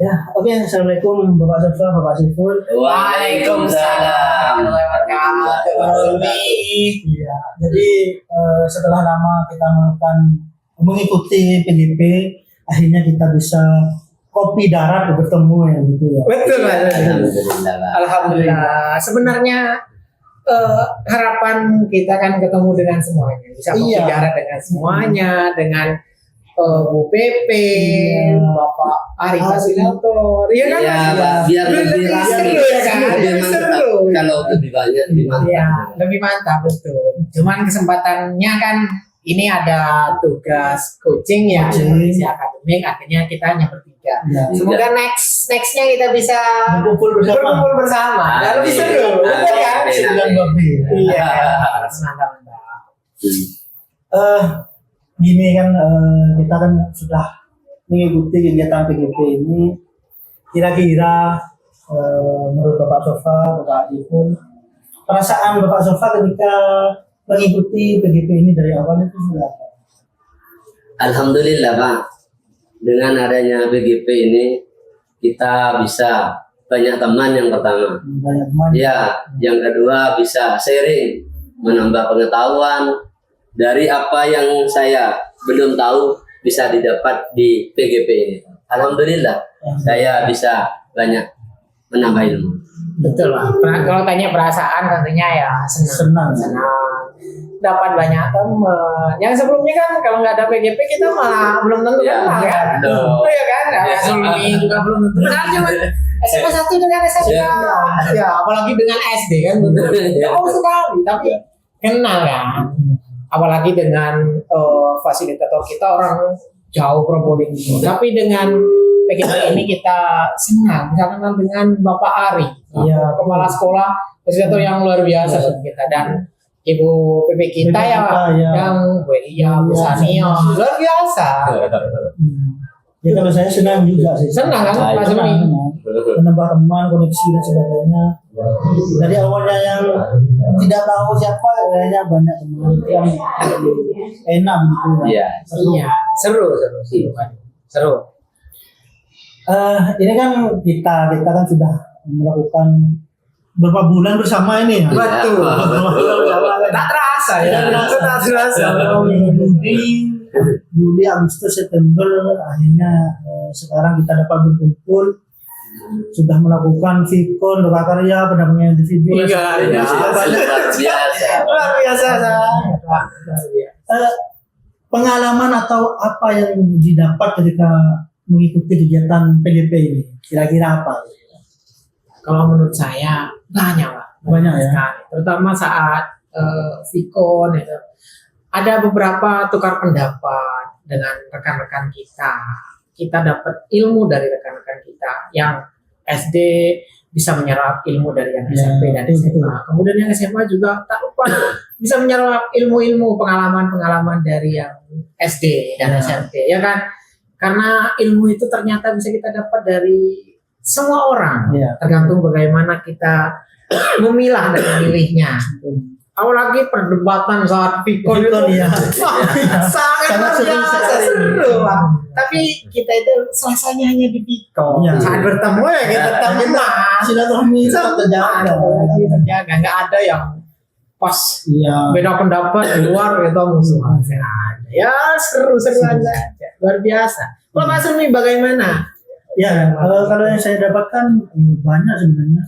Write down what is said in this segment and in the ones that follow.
Ya, oke. Assalamualaikum Bapak Sofa, Bapak Siful. Waalaikumsalam warahmatullahi wabarakatuh. Iya, jadi setelah lama kita mengikuti PGP, akhirnya kita bisa kopi darat bertemu ya gitu ya. Betul Mas. Alhamdulillah, Pak. Alhamdulillah. Sebenarnya harapan kita kan ketemu dengan semuanya, bisa kopi Iya. darat dengan semuanya, dengan Bu Pepe, Iya. Bapak Ari Fasilitator, iya kan? Iya, Mas? Pak. Biar lebih seru ya kan? lebih Lebih mantap. seru. Kalau lebih banyak, lebih mantap. Iya, lebih mantap betul. Cuman kesempatannya kan ini ada tugas coaching ya, si akademik, akhirnya kita hanya bertiga. Ya. Semoga nextnya kita bisa Berkumpul bersama. Ya, lebih seru, Amin. betul kan? Amin. Sembilan babi. Iya, mantap. Gini kan kita kan sudah mengikuti kegiatan PGP ini. Kira-kira menurut Bapak Sofa, Bapak Adiful, perasaan Bapak Sofa ketika mengikuti PGP ini dari awal itu sudah apa? Alhamdulillah, Pak. Dengan adanya BGP ini kita bisa banyak teman yang pertama. Banyak teman. Ya, yang kedua bisa sharing, menambah pengetahuan dari apa yang saya belum tahu bisa didapat di PGP ini. Alhamdulillah, saya bisa banyak menambah ilmu. Betul Pak. Kalau tanya perasaan tentunya ya senang. Dapat banyak teman. Yang sebelumnya kan kalau nggak ada PGP kita malah belum tentu Ya, kenal kan? betul. Oh ya kan? Ya. Sulmi juga belum tentu kenal cuma SMA 1 dengan SMA. Ya, apalagi dengan SD kan betul. Jauh sekali tapi kenal kan. Apalagi dengan fasilitator kita orang jauh Probolinggo. Tapi dengan PGP ini kita senang bisa kenal dengan Bapak Ari, kepala sekolah fasilitator yang luar biasa buat kita, dan Ibu PP kita yang Bu Elia, Bu Sania, luar biasa. Ya kalau saya senang juga sih. Senang kan Pak Senang. Semi? Menambah teman, koneksi dan sebagainya. Dari awalnya yang tidak tahu siapa, akhirnya banyak teman yang enak gitu. Iya. Iya, seru. Ini kan kita kan sudah melakukan beberapa bulan bersama ini. Betul. Tak terasa ya. Tak terasa. Juli, Agustus, September, akhirnya sekarang kita dapat berkumpul, sudah melakukan Vikon, doa karya, pendampingan individu. Iya. Luar biasa. Pengalaman atau apa yang didapat ketika mengikuti kegiatan PGP ini? Kira-kira apa? Kalau menurut saya banyak Pak. Banyak ya. Sekali. Terutama saat Vikon itu. Ada beberapa tukar pendapat dengan rekan-rekan kita. Kita dapat ilmu dari rekan-rekan kita yang SD bisa menyerap ilmu dari yang SMP dan SMA. Kemudian yang SMA juga tak lupa bisa menyerap ilmu-ilmu pengalaman-pengalaman dari yang SD dan SMP, ya kan? Karena ilmu itu ternyata bisa kita dapat dari semua orang. Tergantung bagaimana kita memilah dan memilihnya. Apalagi perdebatan saat Vikon itu sangat seru Pak. Tapi kita itu selesainya hanya di Vikon. Saat bertemu ya kita teman. Silaturahmi terjaga. Nggak ada yang pas beda pendapat di luar gitu musuhan. Ya seru aja. Luar biasa. Kalau Mas Sumi bagaimana? Ya, kalau yang saya dapatkan banyak sebenarnya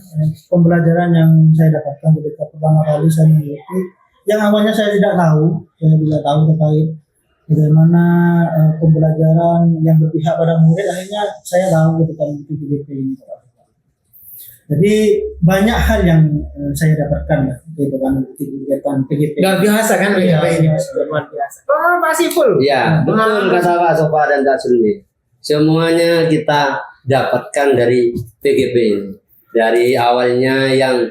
pembelajaran yang saya dapatkan ketika pertama kali saya mengikuti. Yang awalnya saya tidak tahu terkait bagaimana pembelajaran yang berpihak pada murid, akhirnya saya tahu ketika mengikuti PGP ini. Jadi banyak hal yang saya dapatkan ya ketika mengikuti kegiatan PGP. Luar biasa kan PGP ini, luar biasa. Oh, Pak Siful. Ya, betul kata Pak Sofa dan Kak Sulmi. Semuanya kita dapatkan dari PGP ini. Dari awalnya yang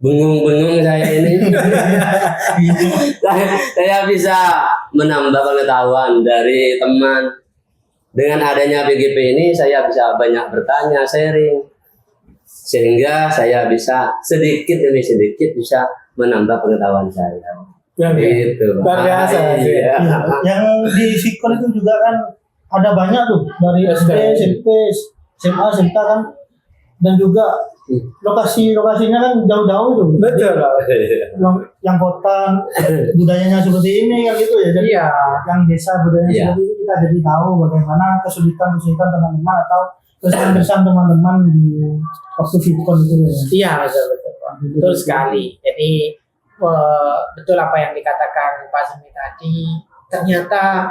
bengung-bengung saya ini, saya bisa menambah pengetahuan dari teman. Dengan adanya PGP ini, saya bisa banyak bertanya, sharing, sehingga saya bisa sedikit demi sedikit bisa menambah pengetahuan saya. Gitu. Luar biasa. Iya. Yang di Vikon itu juga kan ada banyak tuh dari SD, SMP, SMA, SMK kan, dan juga lokasinya kan jauh-jauh tuh. Betul. Yang kota budayanya seperti ini kan gitu ya. Jadi Iya. yang desa budayanya Iya. seperti ini kita jadi tahu bagaimana kesulitan teman-teman atau kesan teman-teman di waktu Fitcon itu ya. Iya, betul. Betul sekali. Jadi betul apa yang dikatakan Pak Semi tadi. Ternyata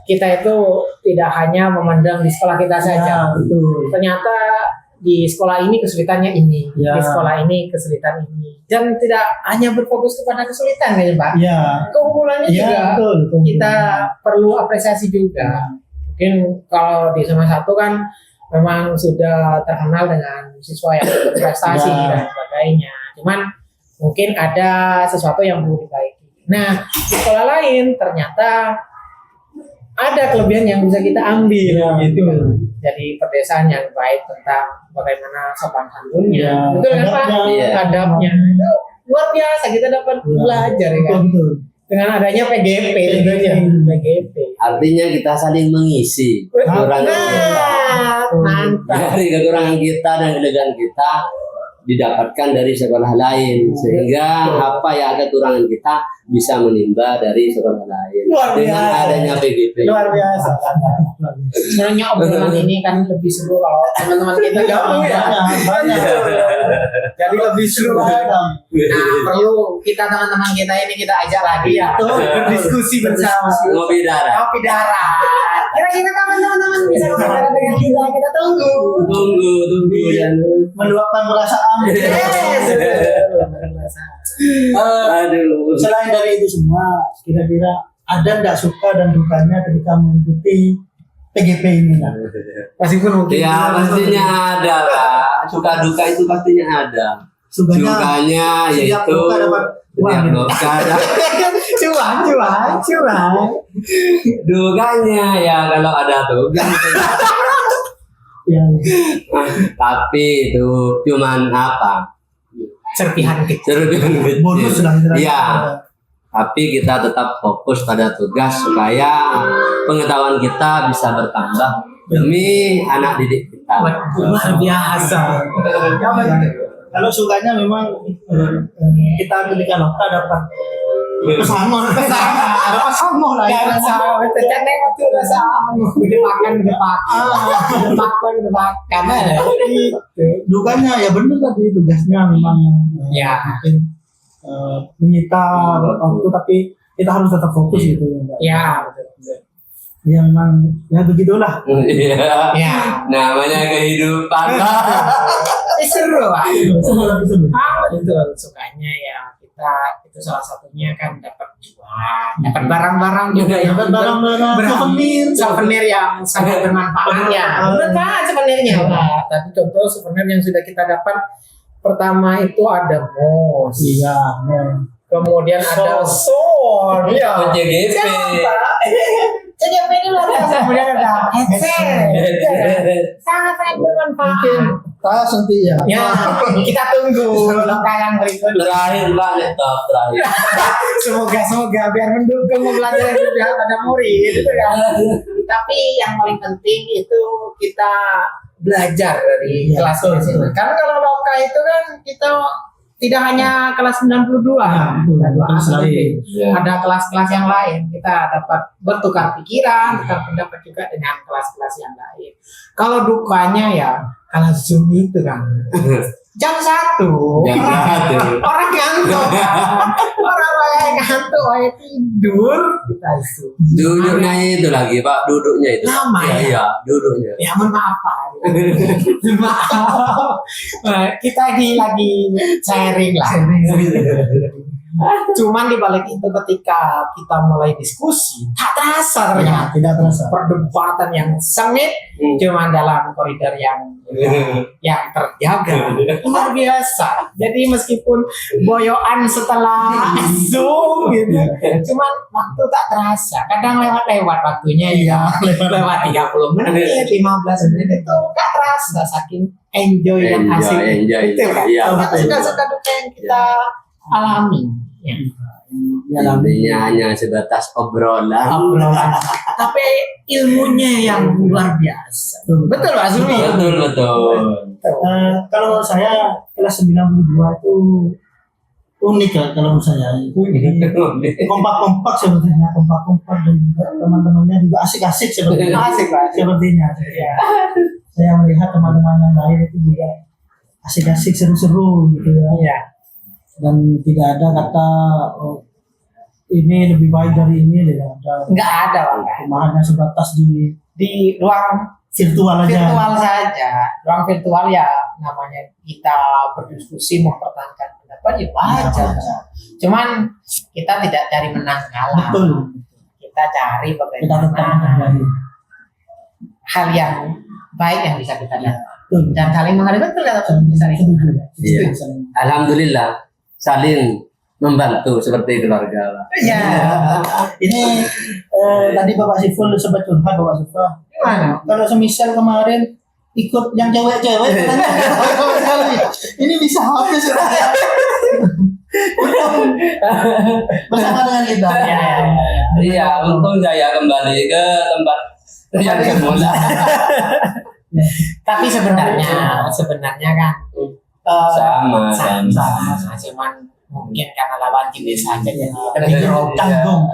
kita itu tidak hanya memandang di sekolah kita saja. Betul. Ternyata di sekolah ini kesulitannya ini, Ya. di sekolah ini kesulitan ini. Dan tidak hanya berfokus kepada kesulitan ya Pak. Iya. Keunggulannya Iya, juga betul. kita perlu apresiasi juga. Mungkin kalau di SMA 1 kan memang sudah terkenal dengan siswa yang berprestasi Ya. dan sebagainya. Cuman mungkin ada sesuatu yang perlu diperbaiki. Nah, di sekolah lain ternyata ada kelebihan yang bisa kita ambil Ya, gitu. betul. Jadi perdesaan yang baik tentang bagaimana sopan santunnya, Ya, betul kan Pak? adabnya. Iya. Adabnya itu luar biasa kita dapat Ya. belajar ya kan. Betul. Dengan adanya PGP tentunya, PGP. Artinya kita saling mengisi kekurangan kita. Mantap. Dari kekurangan kita dan kelebihan kita didapatkan dari sekolah lain, sehingga apa yang kekurangan kita bisa menimba dari sekolah lain Luar dengan biasa. adanya PGP. Luar biasa. Sebenarnya obrolan ini kan lebih seru kalau teman-teman kita gabung ya. Banyak. Jadi lebih seru. Nah, perlu kita teman-teman kita ini kita ajak lagi ya. Berdiskusi bersama. Ngopi darah. Kopi darat. Kira-kira kapan teman-teman bisa kopi darat dengan kita? Kita tunggu. Tunggu ya. Meluapkan perasaan. Yes. Aduh. Selain dari itu semua, kira-kira ada nggak suka dan dukanya ketika mengikuti PGP ini lah? Meskipun mungkin. Ya pastinya ada lah. Suka duka itu pastinya ada. Sukanya Sukanya setiap yaitu duka dapat uang, setiap ya? duka ada. Cuan. Dukanya ya kalau ada tugas. ya, Tapi itu cuman apa? Serpihan kecil. Serpihan kecil. bonus lah istilahnya. Iya. Tapi kita tetap fokus pada tugas supaya pengetahuan kita bisa bertambah demi anak didik kita. Luar biasa. Kalau sukanya memang kita ketika loka dapat pesangon lah ya. Tercandang waktu rasa depakan. Dukanya ya benar tadi tugasnya memang yang Ya. mungkin menyita waktu, tapi kita harus tetap fokus gitu ya, Mbak. Ya. Ya memang ya begitulah. Iya. Ya. Namanya kehidupan. Seru Pak. Betul. Betul. Sukanya ya kita itu salah satunya kan dapat cuan, dapat barang-barang juga yang Barang-barang souvenir yang sangat bermanfaat ya. Bermanfaat souvenirnya. Tapi contoh souvenir yang sudah kita dapat pertama itu ada mouse. Iya, Kemudian ada sword. Iya. CGP. CGP ini luar biasa. Kemudian ada headset. Sangat bermanfaat. tas nanti ya. Ya, kita tunggu langkah yang berikutnya. Terakhir Mbak, laptop terakhir. Semoga biar mendukung pembelajaran biar pada murid gitu kan. Tapi yang paling penting itu kita belajar dari Iya, kelas kelas ini. Karena kalau loka itu kan kita tidak hanya kelas 92, ada kelas lain. ada kelas-kelas yang lain. Kita dapat bertukar pikiran, tukar pendapat juga dengan kelas-kelas yang lain. Kalau dukanya ya kelas Zoom itu kan jam 1 Jam 1. orang ngantuk kan? Orang ngantuk wae tidur kita Zoom. Duduknya itu lagi Pak, duduknya itu. Lama ya? Iya, duduknya. Ya mohon maaf Pak. Maaf. Nah, kita lagi sharing lah. Cuman di balik itu ketika kita mulai diskusi, tak terasa ternyata Tidak terasa. perdebatan yang sengit cuman dalam koridor yang terjaga luar biasa. Jadi meskipun boyoan setelah Zoom gitu, cuman waktu tak terasa. Kadang lewat waktunya ya lewat 30 menit, 15 menit itu tak terasa saking enjoy dan asik. Enjoy. Betul kan? Iya, Itu betul. suka-suka duka yang kita alami. Ya. Intinya hanya sebatas obrolan. Tapi ilmunya yang luar biasa. Betul Pak Sumi? Betul. Kalau saya kelas 92 itu unik ya kalau menurut saya. Kompak-kompak sepertinya, kompak-kompak dan juga teman-temannya juga asik-asik sepertinya. Asik Pak. Sepertinya. Ya. Saya melihat teman-teman yang lain itu juga asik-asik, seru-seru gitu ya. Iya. Dan tidak ada kata oh, ini lebih baik dari ini, tidak ada. Enggak ada Pak. Cuma hanya sebatas Di ruang virtual aja. virtual saja. Ruang virtual ya namanya kita berdiskusi mempertahankan pendapat ya wajar. Cuman kita tidak cari menang kalah. Betul. Kita cari Kita tetap bagaimana menghargai. hal yang baik yang bisa kita dapat Betul. dan saling menghargai betul ya saling Setuju. Iya. Alhamdulillah saling membantu seperti keluarga. ya. Ini tadi Bapak Siful sempat curhat Bapak Siful. Gimana? Kalau semisal kemarin ikut yang cewek-cewek katanya, ini bisa habis ya. Bersama dengan kita. Ya. Iya, untung saya kembali ke tempat yang semula. Tapi sebenarnya kan Sama. cuman mungkin karena lawan jenis saja jadi Tapi tanggung.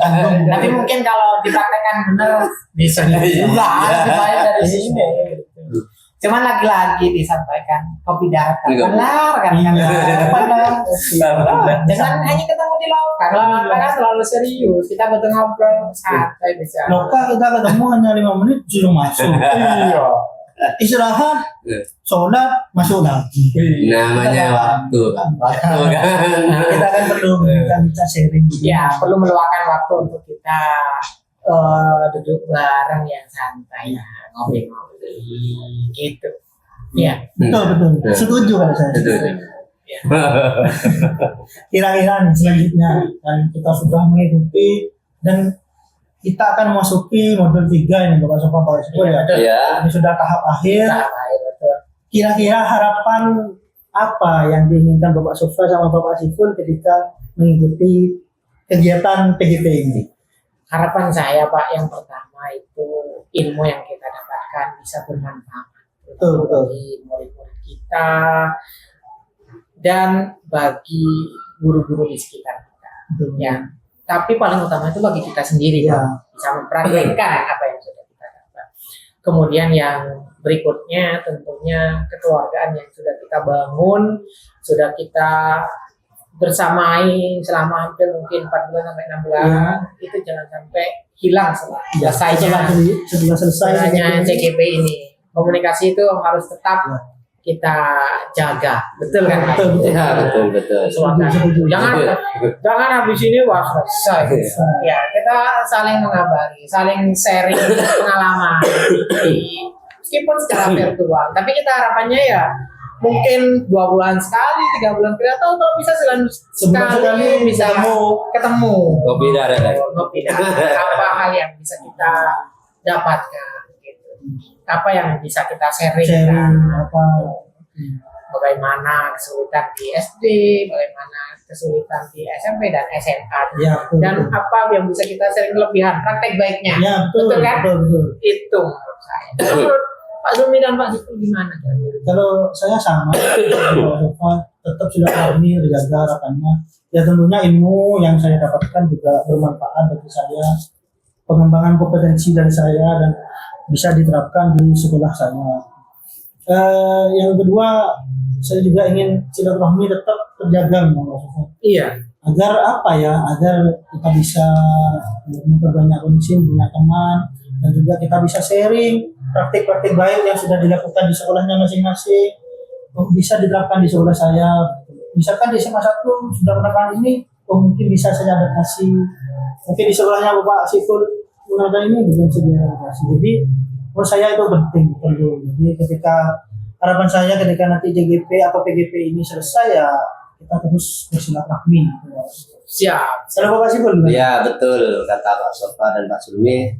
tapi mungkin kalau dipraktekkan benar bisa Iya. lebih baik dari sini gitu. Cuman lagi-lagi disampaikan kopi darat kan benar kan jangan hanya ketemu di loka. Kalau loka kan selalu serius, kita betul ngobrol santai bisa. Loka kita ketemu hanya 5 menit sudah masuk. Iya. Istirahat, sholat, masuk lagi. Namanya waktu kan. Kita kan perlu kita sharing. Ya, perlu meluangkan waktu untuk kita duduk bareng yang santai ya, ngopi-ngopi gitu. Ya. Betul. Setuju kalau saya. Betul. Kira-kira nih selanjutnya kan kita sudah mengikuti dan kita akan memasuki modul 3 ini Bapak Sofa Bapak Siful ya. Ya. Ini sudah tahap akhir. Kira-kira harapan apa yang diinginkan Bapak Sofa sama Bapak Siful ketika mengikuti kegiatan PGP ini? Harapan saya Pak yang pertama itu ilmu yang kita dapatkan bisa bermanfaat Betul. bagi murid-murid kita dan bagi guru-guru di sekitar kita. Betul. Ya, tapi paling utama itu bagi kita sendiri Ya. Pak, bisa mempraktekkan apa yang sudah kita dapat. Kemudian yang berikutnya tentunya kekeluargaan yang sudah kita bangun, sudah kita bersamai selama hampir mungkin 4 bulan sampai 6 bulan, itu jangan sampai hilang setelah selesainya CGP ini. Komunikasi itu harus tetap kita jaga, betul kan? Pak? Betul. Ya, betul. Jangan habis ini wah selesai. Ya, kita saling mengabari, saling sharing pengalaman, meskipun secara virtual. Tapi kita harapannya ya mungkin 2 bulan sekali, 3 bulan sekali, atau kalau bisa Sebulan sekali bisa ketemu. Kopi darat. Ngopi darat. Apa hal yang bisa kita dapatkan? Gitu. Apa yang bisa kita sharing? apa? Bagaimana kesulitan di SD, bagaimana kesulitan di SMP dan SMA, Ya, betul. dan apa yang bisa kita sharing kelebihan, praktek baiknya. Ya, betul kan? Betul. Itu menurut saya. Menurut Pak Zumi dan Pak Siful gimana? Kalau saya sama, tetap silaturahmi terjaga harapannya. Ya tentunya ilmu yang saya dapatkan juga bermanfaat bagi saya, pengembangan kompetensi dari saya dan bisa diterapkan di sekolah saya. Yang kedua, saya juga ingin silaturahmi tetap terjaga, Iya. agar apa ya? Agar kita bisa memperbanyak koneksi, punya teman, dan juga kita bisa sharing praktik-praktik baik yang sudah dilakukan di sekolahnya masing-masing, bisa diterapkan di sekolah saya. Misalkan di SMA 1 sudah menekan ini, mungkin bisa saya adaptasi. Mungkin di sekolahnya Bapak Siful menggunakan ini, bisa saya adaptasi. Jadi menurut saya itu penting, perlu. Jadi harapan saya ketika nanti JGP atau PGP ini selesai ya kita terus bersilaturahmi. Siap. Kalau Bapak Siful gimana? Ya, betul kata Pak Sofa dan Pak Sulmi.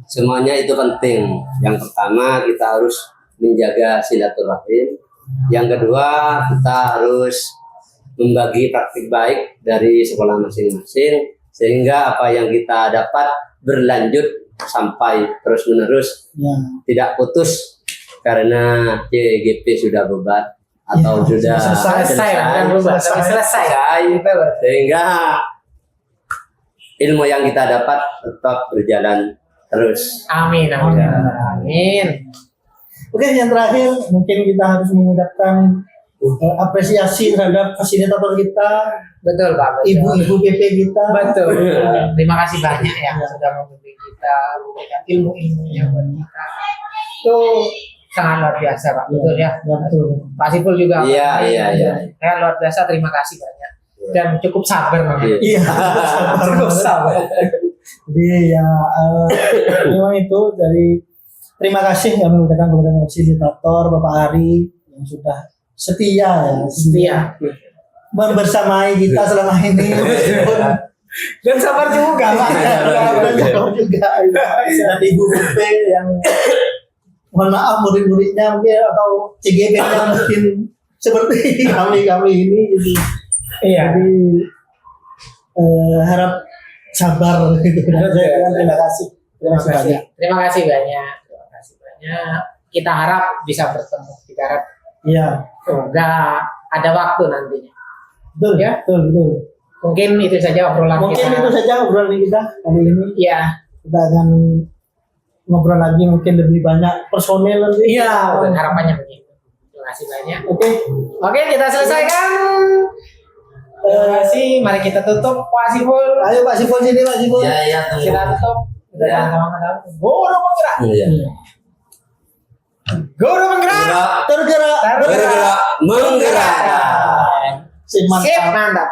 Semuanya itu penting. Yang pertama kita harus menjaga silaturahim. Yang kedua kita harus membagi praktik baik dari sekolah masing-masing sehingga apa yang kita dapat berlanjut sampai terus menerus, Ya. tidak putus karena YGP sudah bubar atau Ya, sudah Selesai lah, kan berubah, tapi selesai. sehingga ilmu yang kita dapat tetap berjalan terus. Amin, amin, amin. Oke, yang terakhir mungkin kita harus mengucapkan apresiasi terhadap fasilitator kita, Betul Pak. Betul. ibu-ibu PP kita. Betul. Terima kasih banyak ya sudah membimbing kita, memberikan ilmu-ilmunya buat kita. Itu sangat luar biasa Pak. Betul ya. Ya, betul. Pak Sipul juga. Iya, iya, iya. Ya, luar biasa. Terima kasih banyak. Dan cukup sabar namanya. Iya. Iya. Cukup sabar. Jadi ya memang itu dari terima kasih kami ucapkan kepada fasilitator Bapak Ari yang sudah setia ya, Setia. membersamai kita selama ini. Dan sabar juga Pak. Dan juga dan Ibu BP yang mohon maaf murid-muridnya mungkin atau CGP-nya mungkin seperti kami ini gitu. Iya. Jadi harap sabar gitu. Dan saya terima kasih. Terima kasih banyak. Terima kasih banyak. Terima kasih banyak. Kita harap bisa bertemu. Kita harap Iya, semoga ada waktu nantinya. betul Ya. betul. Mungkin itu saja obrolan Mungkin kita. itu saja obrolan kita kali ini. Iya. Kita akan ngobrol lagi mungkin lebih banyak personel nanti. Iya. Dan harapannya begitu. Terima kasih banyak. Oke. Oke, kita selesaikan. Terima kasih. Mari kita tutup Pak Sipul. Ayo Pak Sipul sini Pak Sipul. Iya, iya, tunggu. Kita tutup. Kita Ya. sama-sama. Guru penggerak. Iya. Guru penggerak. Tergerak. Bergerak menggerakkan. Sip, mantap. Sip, mantap.